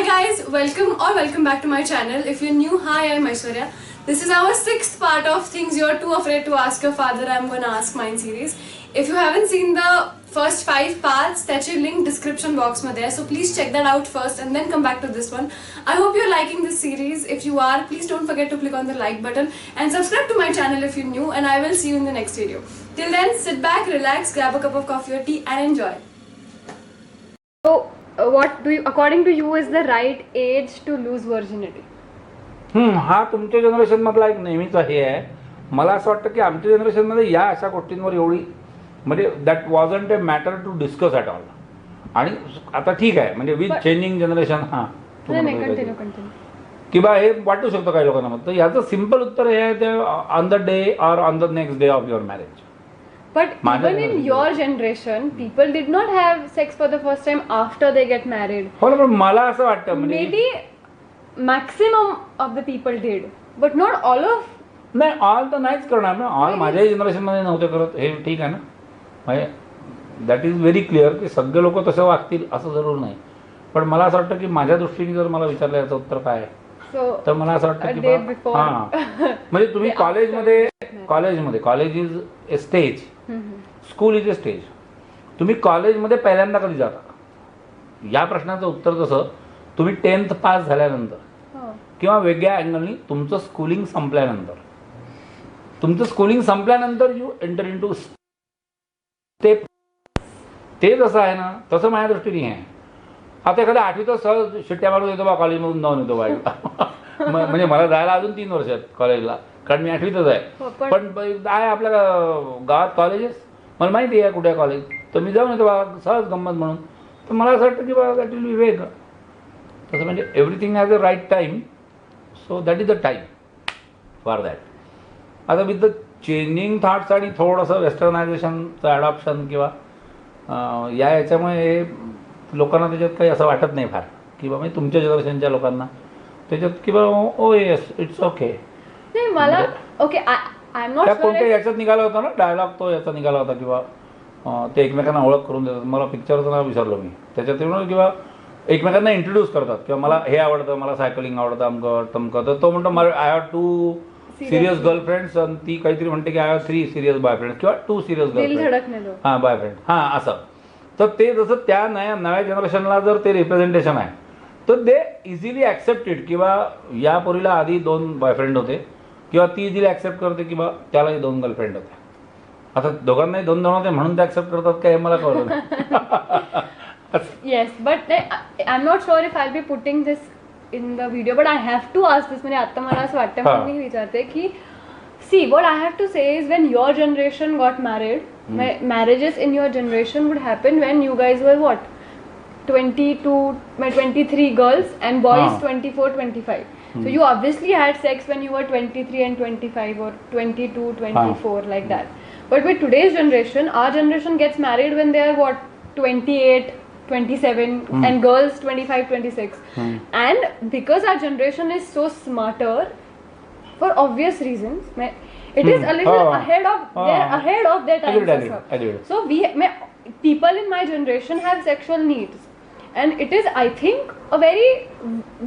Hi guys, welcome back to my channel. If you're new, hi, I'm Aishwarya. This is our 6th part of Things You're Too Afraid to Ask Your Father, I'm Gonna Ask Mine series. If you haven't seen the first 5 parts, त्याची link description box मध्ये आहे, so please check that out first and then come back to this one. I hope you're liking this series. If you are, please don't forget to click on the like button and subscribe to my channel if you're new, and I will see you in the next video. Till then, sit back, relax, grab a cup of coffee or tea and enjoy. So, what do you, according to you, is the right age to lose virginity? हा तुमच्या generation मधला एक नेहमीचा हे आहे. मला असं वाटतं की आमच्या जनरेशन मध्ये या अशा गोष्टींवर एवढी म्हणजे that wasn't a matter to discuss at all. आणि आता ठीक आहे म्हणजे विथ चेंजिंग जनरेशन किंवा हे वाटू शकतं काही लोकांना. तर याचं सिम्पल उत्तर हे आहे ते on the day or on the next day of your marriage. But even in your generation, people did not have sex for the first time after they get married. हो ना, पण मला असं वाटतं म्हणजे Maybe maximum of the people did, but not all of. नाही all तर नाहीच करणार ना. ऑल माझ्याही जनरेशनमध्ये नव्हते करत, हे ठीक आहे ना. म्हणजे दॅट इज व्हेरी क्लिअर की सगळे लोक तसं वागतील असं जरूर नाही. पण मला असं वाटतं की माझ्या दृष्टीने जर मला विचारलं याचं उत्तर काय आहे तर मला असं वाटतं की हां म्हणजे तुम्ही college is a stage, school is a stage. तुम्ही कॉलेजमध्ये पहिल्यांदा कधी जाता या प्रश्नाचं उत्तर कसं तुम्ही 10th पास झाल्यानंतर किंवा वेगळ्या अँगलनी तुमचं स्कूलिंग संपल्यानंतर. तुमचं स्कूलिंग संपल्यानंतर you enter in to step. ते जसं आहे ना तसं माझ्या दृष्टीने आहे. आता एखाद्या 8वीत सहज शिट्ट्या मारून येतो बा कॉलेजमधून जाऊन येतो बाईला म्हणजे मला जायला अजून 3 वर्ष आहेत कॉलेजला, कारण मी 8वीतच आहे. पण आहे आपल्या गावात कॉलेजेस, मला माहिती आहे कुठे कॉलेज, तर मी जाऊन येतो बा सहज गंमत म्हणून. तर मला असं वाटतं की बा दॅट विल बी वेग. तसं म्हणजे everything has a right time, so that is the time for that. आता विथ द चेंजिंग थॉट्स आणि थोडंसं वेस्टर्नायझेशनचं ॲडॉप्शन किंवा याच्यामुळे लोकांना त्याच्यात काही असं वाटत नाही फार की बाबा तुमच्या जनरेशनच्या लोकांना त्याच्यात की बाबा ओ येस इट्स ओके. नाही मला ओके आय एम नॉट त्या कोणत्या याच्यात निघाला होता ना डायलॉग, तो याचा निघाला होता किंवा ते एकमेकांना ओळख करून देतात. मला पिक्चरचं नाव विसरलो मी. त्याच्यात किंवा एकमेकांना इंट्रोड्यूस करतात किंवा मला हे आवडतं, मला सायकलिंग आवडतं, अमकं तमकं. तर तो म्हणतो मला आय हॅव 2 सिरियस गर्लफ्रेंड्स आणि ती काहीतरी म्हणते की आय हॅव 3 सिरियस बॉयफ्रेंड किंवा 2 सिरियस गर्लफ्रेंड हां बॉयफ्रेंड हां असं. तर ते जसं त्या नव्या जनरेशनला जर ते रिप्रेझेंटेशन आहे तर दे इझिली ॲक्सेप्टेड किंवा या पोरीला आधी 2 बॉयफ्रेंड होते किंवा ती इझिली ॲक्सेप्ट करते किंवा त्यालाही 2 गर्लफ्रेंड होते. आता दोघांनाही 2 होते म्हणून ते ॲक्सेप्ट करतात काय हे मला कळलं नाही. Yes, but I'm not sure if I'll be putting this in the video, but I have to ask this. म्हणजे आता मला असं वाटतं म्हणून मी विचारते की see what I have to say is when your generation got married, marriages in your generation would happen when you guys were what 22 23 girls and boys 24 25. So you obviously had sex when you were 23 and 25 or 22 24 like that. But with today's generation, our generation gets married when they are what 28 27 and girls 25 26. And because our generation is so smarter for obvious reasons, it is a little ahead of their time. Agreed. So people in my generation have sexual needs, and it is I think a very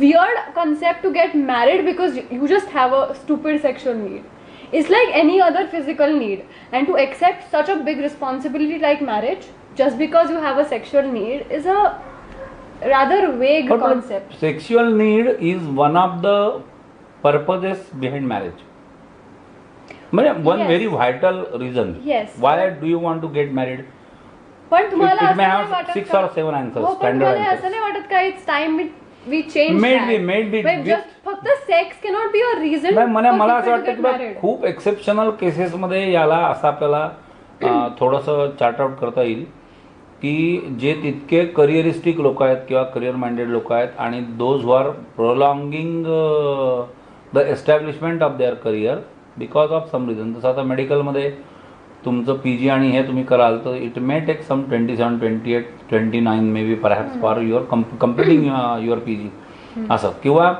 weird concept to get married because you just have a stupid sexual need. It's like any other physical need, and to accept such a big responsibility like marriage just because you have a sexual need is a rather vague concept. Sexual need is one of the purposes behind marriage. One very vital reason. Yes. Why do you want to get married? पण तुम्हाला It may have 6 or 7 answers. Standard answers. असं नाही वाटत का it's time we change that. Just फक्त sex cannot be a reason. मला असं वाटतं की खूप एक्सेप्शनल केसेस मध्ये याला असं आपल्याला थोडंसं चार्ट आउट करता येईल की जे तितके करिअरिस्टिक लोक आहेत किंवा करिअर माइंडेड लोक आहेत आणि those who are prolonging the establishment of their career because of some reason. जसं आता मेडिकलमध्ये तुमचं PG आणि हे तुम्ही कराल तर it may take some 27 28 29 may be perhaps for your completing your PG असं. किंवा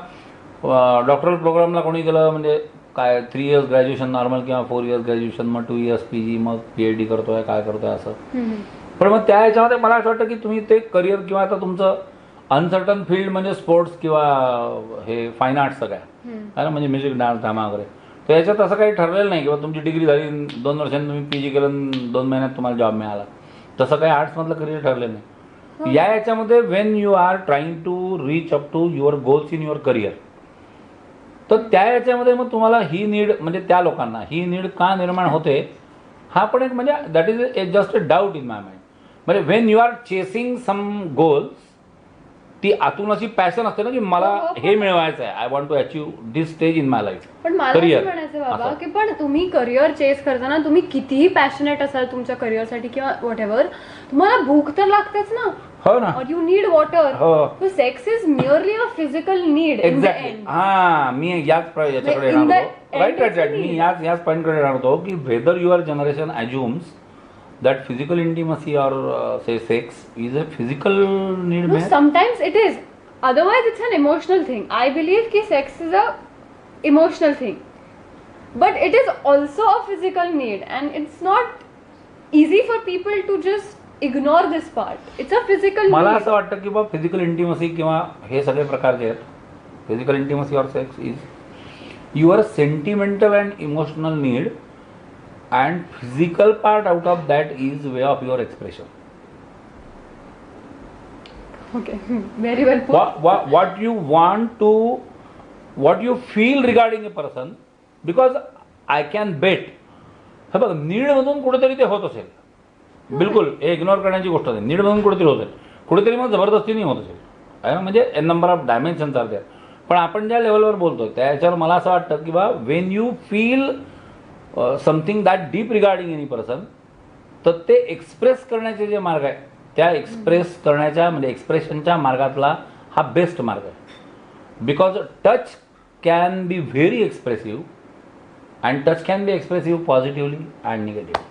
डॉक्टरल प्रोग्रामला कोणी गेलं म्हणजे काय 3 years ग्रॅज्युएशन नॉर्मल किंवा 4 years ग्रॅज्युएशन मग 2 years PG मग PhD करतोय काय करतोय असं. पण मग त्या ह्याच्यामध्ये मला असं वाटतं की तुम्ही ते करिअर किंवा आता तुमचं अनसर्टन फील्ड म्हणजे स्पोर्ट्स किंवा हे फाईन आर्ट्स सगळ्या आहे ना, म्हणजे म्युझिक, डान्स, ड्रामा वगैरे. तर याच्यात असं काही ठरलेलं नाही किंवा तुमची डिग्री झाली 2 वर्षांनी तुम्ही PG केलं 2 महिन्यात तुम्हाला जॉब मिळाला, तसं काही आर्ट्समधलं करिअर ठरलेलं नाही. याच्यामध्ये when you are trying to reach up to your goals in your career, तर त्या याच्यामध्ये मग तुम्हाला ही नीड, म्हणजे त्या लोकांना ही नीड का निर्माण होते हा पण एक, म्हणजे that is just a doubt in my mind. म्हणजे when you are chasing some goals, ती आतून अशी पॅशन असते ना की मला हे मिळवायचं आहे, I want to achieve this stage in my life. पण मला असं म्हणायचं बाबा की पण तुम्ही करिअर चेस करताना तुम्ही कितीही पॅशनेट असाल तुमच्या करिअरसाठी किंवा वॉट एव्हर, तुम्हाला भूक तर लागतेच ना. हो ना. और यू नीड वॉटर. हो. Sex is merely a physical need. Exactly. हा, मी याच्याकडे येणार होतो. राईट. मी याच पॉईंटकडे येणार होतो की whether your generation assumes that physical intimacy or say sex is a physical need. No, sometimes it is, otherwise it's an emotional thing. I believe ki sex is a emotional thing, but it is also a physical need, and it's not easy for people to just ignore this part. It's a physical need. मला असं वाटतं की बाबा physical intimacy किंवा हे सगळे प्रकार जे आहेत, फिजिकल इंटिमसी और sex is your sentimental and emotional need, and physical part out of that is way of your expression. Okay, very well put. What you want to, what you feel regarding a person, because I can bet, हे बघ, need मधून कुठेतरी ते होत असेल, बिलकुल हे ignore करण्याची गोष्ट नाही. नीड मधून कुठेतरी होत असेल, कुठेतरी मग जबरदस्तीने होत असेल, आहे ना, म्हणजे n number of dimensions are there. पण आपण ज्या लेवलवर बोलतोय त्याच्यावर मला असं वाटतं की बा Wien you feel something that deep regarding any person, तर ते एक्सप्रेस करण्याचे जे मार्ग आहे, त्या एक्सप्रेस करण्याच्या म्हणजे एक्सप्रेशनच्या मार्गातला हा बेस्ट मार्ग आहे. Because touch can be very expressive, and touch can be expressive positively and negative.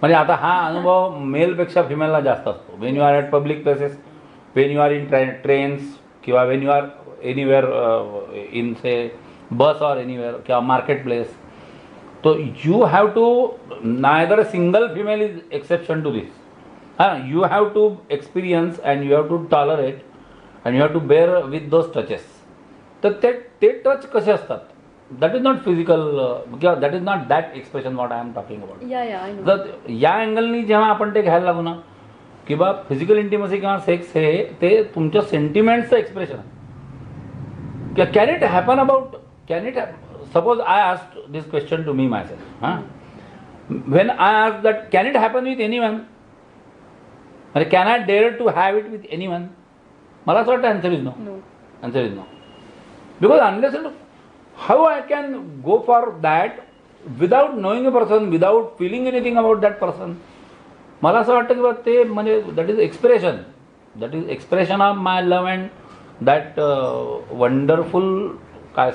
म्हणजे आता हा अनुभव मेलपेक्षा फिमेलला जास्त असतो. When you are at public places, when you are in trains, किंवा when you are anywhere in say bus or anywhere किंवा market place. So you have to, neither a single female is exception to this. You have to experience and you have to tolerate and you have to bear with those touches. तर ते touch कसे असतात, that is not physical किंवा that is not that expression what I am talking about. तर या अँगलनी जेव्हा आपण ते घ्यायला लागू ना की बा फिजिकल इंटिमसी किंवा सेक्स हे ते तुमच्या सेंटिमेंटचं एक्सप्रेशन आहे. Can it happen about, can it suppose I asked this question to me myself, when I asked that can it happen with anyone, or can I dare to have it with anyone, मला असं वाटतं answer is no. Answer is no, because unless and how I can go for that without knowing a person, without feeling anything about that person. मला असं वाटतं की ते म्हणजे that is expression of my love and that wonderful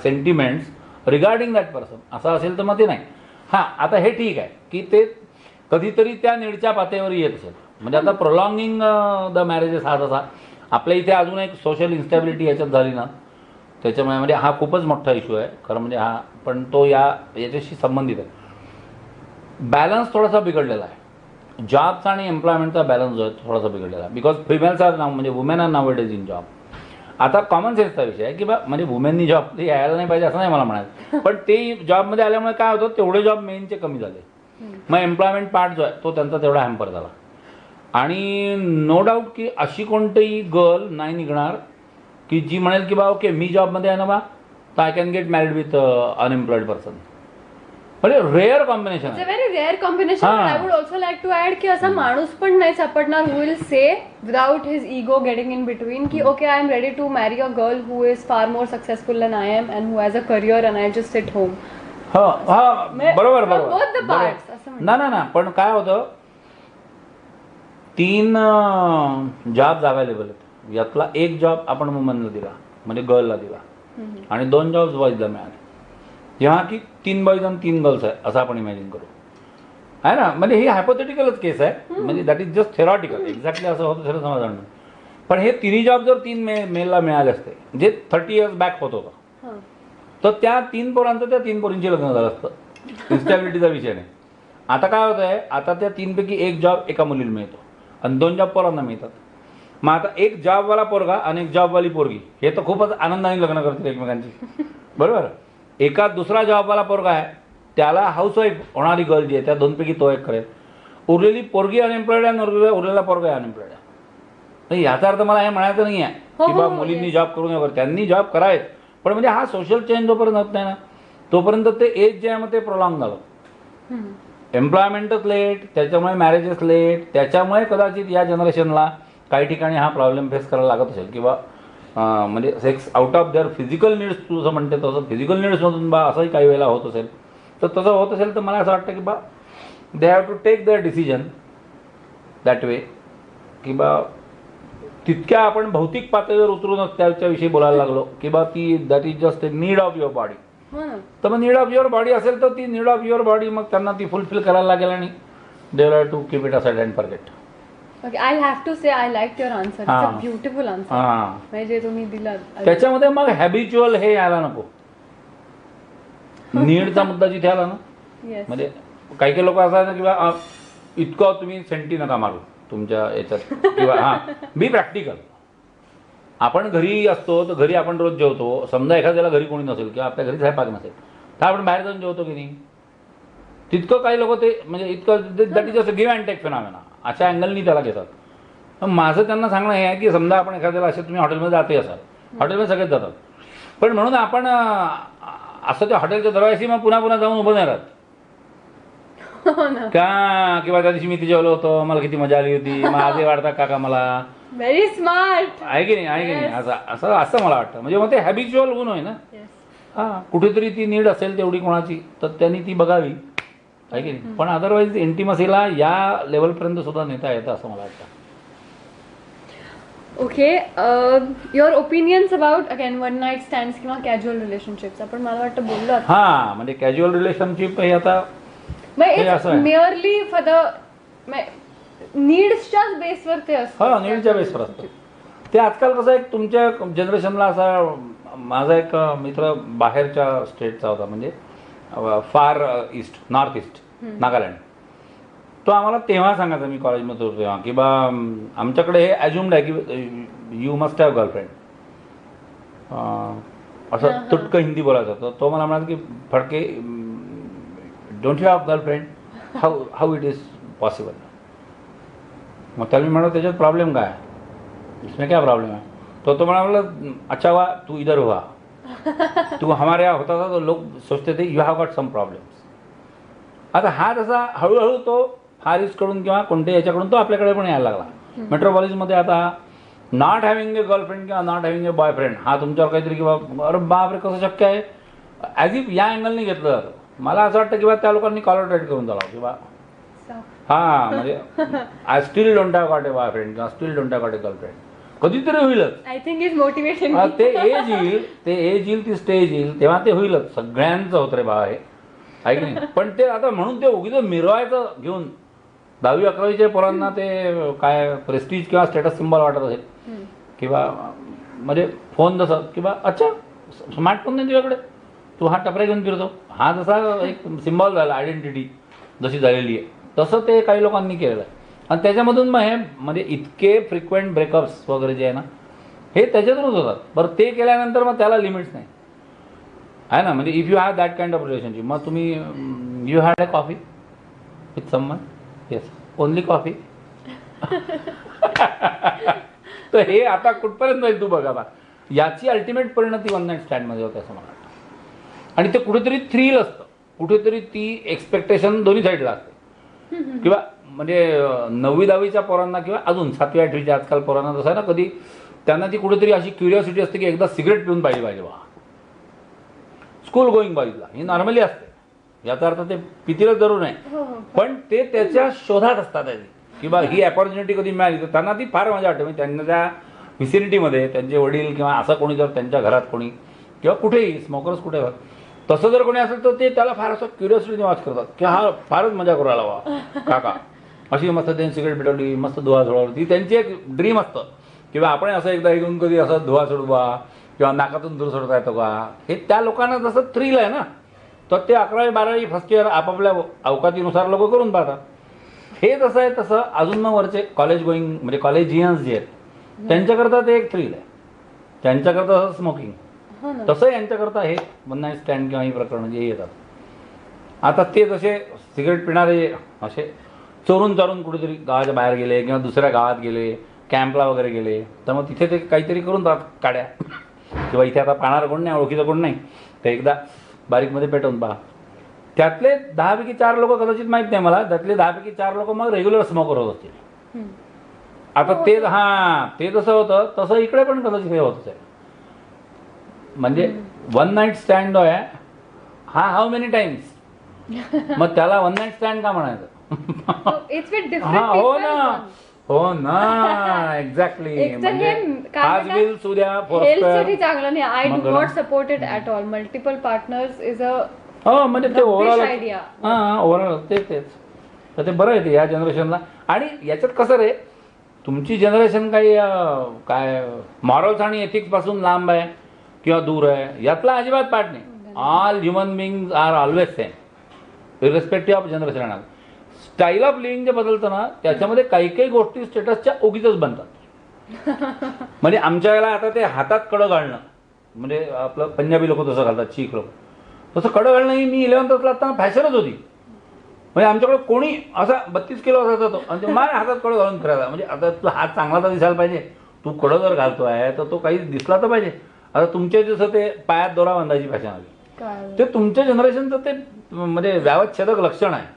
sentiments regarding that person, असं असेल तर मग ते नाही. हां, आता हे ठीक आहे की ते कधीतरी त्या नीडच्या पातळीवर येत असेल. म्हणजे आता प्रोलॉंगिंग द मॅरेजेस हा जसा आपल्या इथे अजून एक सोशल इन्स्टॅबिलिटी याच्यात झाली ना, त्याच्यामुळे म्हणजे हा खूपच मोठा इश्यू आहे खरं म्हणजे हा, पण तो याच्याशी संबंधित आहे. बॅलन्स थोडासा बिघडलेला आहे, जॉबचा आणि एम्प्लॉयमेंटचा बॅलन्स जो आहे थोडासा बिघडलेला आहे. बिकॉज फिमेल्स आर नाव, म्हणजे women are now it is in job. आता कॉमन सेन्सचा विषय आहे की बा म्हणजे वुमेननी जॉब यायला नाही पाहिजे असं नाही मला म्हणायचं, पण ते जॉबमध्ये आल्यामुळे काय होतं, तेवढे जॉब मेनचे कमी झाले, मग एम्प्लॉयमेंट पार्ट जो आहे तो त्यांचा तेवढा हॅम्पर झाला. आणि नो डाऊट की अशी कोणतीही गर्ल नाही निघणार की जी म्हणेल की बा ओके मी जॉबमध्ये आहे ना बा, तर I can get married with unemployed person. म्हणजे रेअर कॉम्बिनेशन आहे, very rare combination. I would also like to add की असा माणूस पण नाही सापडणार who will say without his ego getting in between की okay I am ready to marry a girl who is far more successful than I am and who has a career and I just sit home. बरोबर ना. पण काय होतं, 3 jobs available आहेत, यातला एक job आपण वुमनला दिला म्हणजे गर्लला दिला, आणि 2 जॉब्स बॉईजला मिळाले. जेव्हा की 3 बॉईज आणि 3 गर्ल्स आहे असं आपण इमॅजिन करू, आहे ना. म्हणजे ही हायपोथेटिकलच केस आहे, म्हणजे that is just theoretical, exactly असं होतं खरं समजणं. पण हे 3 जॉब जर 3 मेलला मिळाले असते, जे 30 इयर्स बॅक होत होतं, तर त्या 3 पोरांचं त्या 3 पोरींची लग्न झालं असतं. इन्स्टॅबिलिटीचा विषय नाही. आता काय होत आहे, आता त्या 3 पैकी एक जॉब एका मुलीला मिळतो आणि 2 जॉब पोरांना मिळतात. मग आता एक जॉबवाला पोरगा आणि एक जॉबवाली पोरगी हे तर खूपच आनंदाने लग्न करतील एकमेकांची, बरोबर. एका दुसरा जॉबवाला पोरगा आहे, त्याला हाऊसवाईफ होणारी गर्ल जी आहे त्या दोनपैकी तो एक करेल. उरलेली पोरगी अनएम्प्लॉईड आहे आणि उरलेला पोरगा अनएम्प्लॉईड आहे. नाही, याचा अर्थ मला हे म्हणायचं नाही आहे की बा मुलींनी जॉब करू नये वगैरे, त्यांनी जॉब करावेत, पण म्हणजे हा सोशल चेंज जोपर्यंत होत नाही ना तोपर्यंत ते एज जे आहे मग ते प्रोलॉंग झालं. एम्प्लॉयमेंटच लेट, त्याच्यामुळे मॅरेजेस लेट, त्याच्यामुळे कदाचित या जनरेशनला काही ठिकाणी हा प्रॉब्लेम फेस करायला लागत असेल किंवा म्हणजे sex out of their physical needs, तू जसं म्हणते तसं फिजिकल नीड्समधून बा असंही काही वेळेला होत असेल. तर तसं होत असेल तर मला असं वाटतं की बा they have to take their decision that way की बा तितक्या आपण भौतिक पातळीवर उतरूनच त्याच्याविषयी बोलायला लागलो की बा ती that is just a need of your body. तर मग नीड ऑफ युअर बॉडी असेल तर ती नीड ऑफ युअर बॉडी मग त्यांना ती फुलफिल करायला लागेल आणि they will have to keep it aside and forget. Okay, I have to say I liked your answer. It's a beautiful answer. म्हणजे तुम्ही दिला. त्याच्यामध्ये मग हॅबिच्युअल हे यायला नको. नीडचा मुद्दा जिथे आला ना, म्हणजे काही काही लोक असं आहे ना किंवा इतकं तुम्ही सेंटी नका मारू तुमच्या याच्यात किंवा बी प्रॅक्टिकल. आपण घरी असतो तर घरी आपण रोज जेवतो, समजा एखाद्याला घरी कोणी नसेल किंवा आपल्या घरी स्वयंपाक नसेल तर आपण बाहेर जाऊन जेवतो की नाही. तितकं काही लोक ते म्हणजे इतकं that is a give and take phenomena अशा अँगलनी त्याला घेतात. पण माझं त्यांना सांगणं हे आहे की समजा आपण एखाद्याला असे तुम्ही हॉटेलमध्ये जाते असाल, हॉटेलमध्ये सगळेच जातात, पण म्हणून आपण असं त्या हॉटेलच्या दरवाजाशी मग पुन्हा पुन्हा जाऊन उभं नाही राहत का किंवा त्या दिवशी मी तिथे जेवलो होतो, मला किती मजा आली होती, मग आजही वाढतात काका मला. व्हेरी स्मार्ट आहे की नाही, आहे की नाही, असं असं मला वाटतं. म्हणजे मग ते हॅबिच्युअल गुण आहे ना. कुठेतरी ती नीड असेल तेवढी कोणाची तर त्यांनी ती बघावी, आहे की नाही. पण अदरवाईज इंटिमसीला या लेवलपर्यंत सुद्धा नेता येतं असं मला वाटतं. Okay, your opinions about again one night stands किंवा कॅज्युअल रिलेशनशिप्स आपण मला वाटतं बोललो. म्हणजे कॅज्युअल रिलेशनशिप हे आता मेअरली फॉर द नीड्सच्याच बेसवर ते असतं. नीडच्या बेसवर असतं ते. आजकाल कसं एक तुमच्या जनरेशनला असा, माझा एक मित्र बाहेरच्या स्टेटचा होता, म्हणजे फार ईस्ट, नॉर्थ ईस्ट, नागालँड. तो आम्हाला तेव्हा सांगायचा, मी कॉलेजमध्ये होतो तेव्हा, की बा आमच्याकडे हे ॲज्युम्ड आहे की यू मस्ट हॅव गर्लफ्रेंड, असं तुटकं हिंदी बोलायचं. तर तो मला म्हणाला की Phadke don't you have girlfriend, how it is possible. मग त्याला मी म्हणतो त्याच्यात प्रॉब्लेम काय आहे, इसमें क्या प्रॉब्लेम है. तो म्हणाला अच्छा हुआ तू इधर हुआ, तू हमारे यहाँ होता था तो लोग सोचते थे you have got some problems. आता हा तसा हळूहळू तो फार ईस्टकडून किंवा कोणत्या याच्याकडून तो आपल्याकडे पण यायला लागला. मेट्रोपॉलिसमध्ये आता नॉट हॅव्हिंग ए गर्लफ्रेंड किंवा नॉट हॅव्हिंग ए बॉयफ्रेंड हा तुमच्यावर काहीतरी किंवा अरे बापरे कसं शक्य आहे, ॲज इफ या अँगलने घेतलं जातं. मला असं वाटतं किंवा त्या लोकांनी कॉलर टाईट करून झाला किंवा म्हणजे I still don't have got a boyfriend किंवा still don't have got a girlfriend. कधीतरी होईलच. I think is motivation. ते एज येईल, ती स्टेज येईल तेव्हा ते होईलच. सगळ्यांचं होतं रे बा हे, आहे की नाही. पण ते आता म्हणून ते उगीच मिरवायचं घेऊन 10वी 11वीच्या पोरांना ते काय प्रेस्टीज किंवा स्टेटस सिम्बॉल वाटत असेल किंवा म्हणजे फोन जसं किंवा अच्छा स्मार्टफोन नाही तुझ्याकडे, तू हा टपऱ्या घेऊन फिरतो, हा जसा एक सिम्बॉल झाला, आयडेंटिटी जशी झालेली आहे तसं ते काही लोकांनी केलेलं आहे. आणि त्याच्यामधून मग हे म्हणजे इतके फ्रिक्वेंट ब्रेकअप्स वगैरे जे आहे ना हे त्याच्यातूनच होतात. बरं ते केल्यानंतर मग त्याला लिमिट्स नाही आहे ना. म्हणजे if you have that kind of relationship, मग तुम्ही you had A coffee with someone, yes only coffee. तर हे आता कुठपर्यंत जाईल तू बघा. याची अल्टिमेट परिणती वन नाईट स्टँडमध्ये होते असं मला वाटतं. आणि ते कुठेतरी थ्रिल असतं, कुठेतरी ती एक्सपेक्टेशन दोन्ही साईडला असते. किंवा म्हणजे 9वी 10वीच्या पोरांना किंवा अजून 7वी 8वीच्या आजकाल पोरांना जसं आहे ना, कधी त्यांना ती कुठेतरी अशी क्युरिओसिटी असते की एकदा सिगरेट पिऊन पाहिजे बा. स्कूल गोईंग बॉईजला ही नॉर्मली असते, याचा अर्थ ते पितीलच जरूर नाही, पण ते त्याच्या शोधात असतात किंवा ही अपॉर्च्युनिटी कधी मिळाली तर त्यांना ती फार मजा वाटते. म्हणजे त्यांना त्या व्हिसिनिटीमध्ये त्यांचे वडील किंवा असं कोणी जर त्यांच्या घरात कोणी किंवा कुठेही स्मोकर्स कुठे तसं जर कोणी असेल तर ते त्याला फार असं क्युरिओसिटीने वाच करतात की हा फारच मजा करू आला वा काका, अशी मस्त त्यांनी सिगरेट पेटवली, मस्त धुवा सोडवली. ती त्यांची एक ड्रीम असतं किंवा आपण असं एकदा घेऊन कधी असं धुवा सोडवा किंवा नाकातून दूर सोडता येतो का, हे त्या लोकांना जसं थ्रिल आहे ना, तर ते 11वी 12वी फर्स्ट इयर आपापल्या अवकातीनुसार लोक करून पाहतात. हे जसं आहे तसं अजून मग वरचे कॉलेज गोईंग म्हणजे कॉलेजियन्स जे आहेत त्यांच्याकरता ते एक थ्रिल आहे, त्यांच्याकरता स्मोकिंग, हो ना. तसं यांच्याकरता हे वन नाईट स्टँड किंवा ही प्रकरणं जे येतात. आता ते जसे सिगरेट पिणारे असे चोरून चारून कुठेतरी गावाच्या बाहेर गेले किंवा दुसऱ्या गावात गेले, कॅम्पला वगैरे गेले, तर मग तिथे ते काहीतरी करून राहतात काड्या, किंवा इथे आता पाहणारं कोण नाही, ओळखीचं कोण नाही, तर एकदा बारीकमध्ये पेटवून पहा. त्यातले 10पैकी 4 लोक कदाचित माहीत नाही मला, त्यातले 10पैकी 4 लोक मग रेग्युलर स्मोकर होत असतील. हम्म. आता ते ते जसं होतं तसं इकडे पण कदाचित हे होतच आहे. म्हणजे वन नाईट स्टँड आहे हा, हाऊ मेनी टाइम्स, मग त्याला वन नाईट स्टँड का म्हणायचं? So it's with different हा, हो people ना, पण. हो ना, एक्झॅक्टली. एक तर हे म्हणजे आज विल्स उद्या हेल्थ साठी फोरस्क्वेअर. चांगलं नाही. आय मग do not support it at all. Multiple partners is a हो, म्हणजे ते ओव्हरऑल आयडिया. हां, ओव्हरऑल तेच तर ते बरं आहे ते या जनरेशनला. आणि याच्यात कसं रे, तुमची जनरेशन काही काय मॉरल्स आणि एथिक्स पासून लांब आहे किंवा दूर आहे यातला अजिबात पाठ नाही. All human beings are always same irrespective of generation. Style of living जे बदलतं ना, त्याच्यामध्ये काही काही गोष्टी स्टेटसच्या ओगीतच बनतात. म्हणजे आमच्या वेळेला आता ते हातात कडं घालणं, म्हणजे आपलं पंजाबी लोक तसं घालतात, शीख लोक तसं कडं घालणं ही मी 11th असताना फॅशनच होती. म्हणजे आमच्याकडे कोणी असा 32 किलो असायचा तो, आणि माझ्या हातात कडं घालून फिरायला. म्हणजे आता तुला हात चांगला तर दिसायला पाहिजे, तू कडं जर घालतोय तर तो काही दिसला तर पाहिजे. आता तुमच्या जसं ते पायात दोरा बांधायची फॅशन आली, ते तुमच्या जनरेशनचं ते म्हणजे व्यावच्छेदक लक्षण आहे,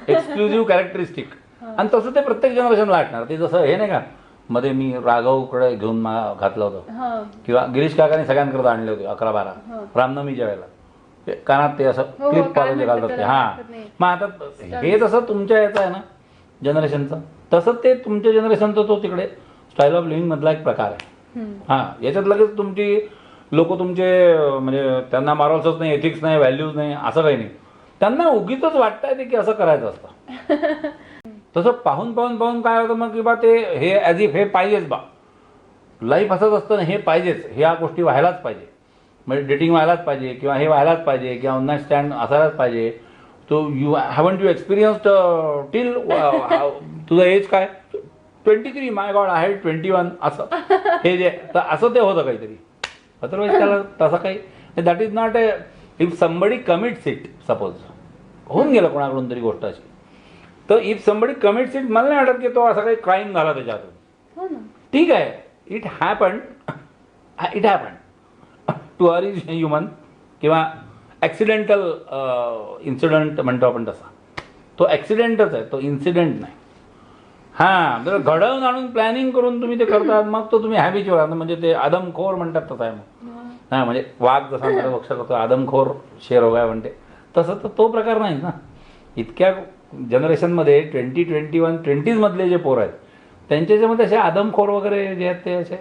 एक्सक्लुझिव्ह कॅरेक्टरिस्टिक. आणि तसं ते प्रत्येक जनरेशनला वाटणार. ते जसं हे नाही का, मध्ये मी राघवकडे घेऊन घातलं होतं, किंवा गिरीश काकाने सगळ्यांकडे आणले होते 11-12 रामनवमीच्या वेळेला, ते कानात ते असं क्लिप पाहिजे घालतात ते. हां, मग आता हे जसं तुमच्या याचं आहे ना जनरेशनचं, तसं ते तुमच्या जनरेशनचं तो तिकडे स्टाईल ऑफ लिव्हिंग मधला एक प्रकार आहे. हां, याच्यात लगेच तुमची लोक तुमचे म्हणजे त्यांना मॉरल्सच नाही, एथिक्स नाही, व्हॅल्यूज नाही, असं काही नाही. त्यांना उगीचच वाटतंय ते की असं करायचं असतं. तसं पाहून पाहून पाहून काय होतं मग, की बा ते हे ॲज इफ हे पाहिजेच, बा लाईफ असंच असतं ना, हे पाहिजेच, ह्या गोष्टी व्हायलाच पाहिजे. म्हणजे डेटिंग व्हायलाच पाहिजे, किंवा हे व्हायलाच पाहिजे, किंवा वन नाईट स्टँड असायलाच पाहिजे. तो you haven't you experienced till तुझं एज काय 23, माय गॉड आय हॅड 21, असं हे जे तर असं ते होतं काहीतरी. अदरवाईज त्याला तसं काही that is not a, if somebody commits it, suppose होऊन गेलं कोणाकडून तरी गोष्ट अशी, तर इफ समबडी कमिट्स इट, मला नाही वाटत की तो असा काही क्राईम झाला त्याच्यातून. ठीक आहे, it happen to err is human, किंवा ॲक्सिडेंटल इन्सिडंट म्हणतो आपण तसा, तो ॲक्सिडेंटच आहे, तो इन्सिडेंट नाही. हां, तर घडवून आणून प्लॅनिंग करून तुम्ही ते करतात, मग तो तुम्ही हॅबिच्युअल, म्हणजे ते आदमखोर म्हणतात तसं आहे मग. हां, म्हणजे वाघ जसा वक्ष करतो, आदमखोर शेर हो गया म्हणते, तसं तर तो प्रकार नाही ना. इतक्या जनरेशनमध्ये 20-21 मधले जे पोर आहेत त्यांच्यामध्ये असे आदमखोर वगैरे जे आहेत ते असे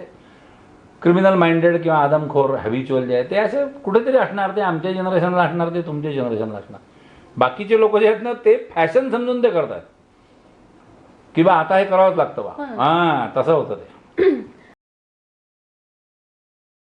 क्रिमिनल माइंडेड किंवा आदमखोर हॅबिच्युअल जे आहे ते असे कुठेतरी असणार. ते आमच्या जनरेशनला असणार, ते तुमच्या जनरेशनला असणार. बाकीचे लोक जे आहेत ना, ते फॅशन समजून ते करतात की बा आता हे करावंच लागतं बा. हां, तसं होतं ते.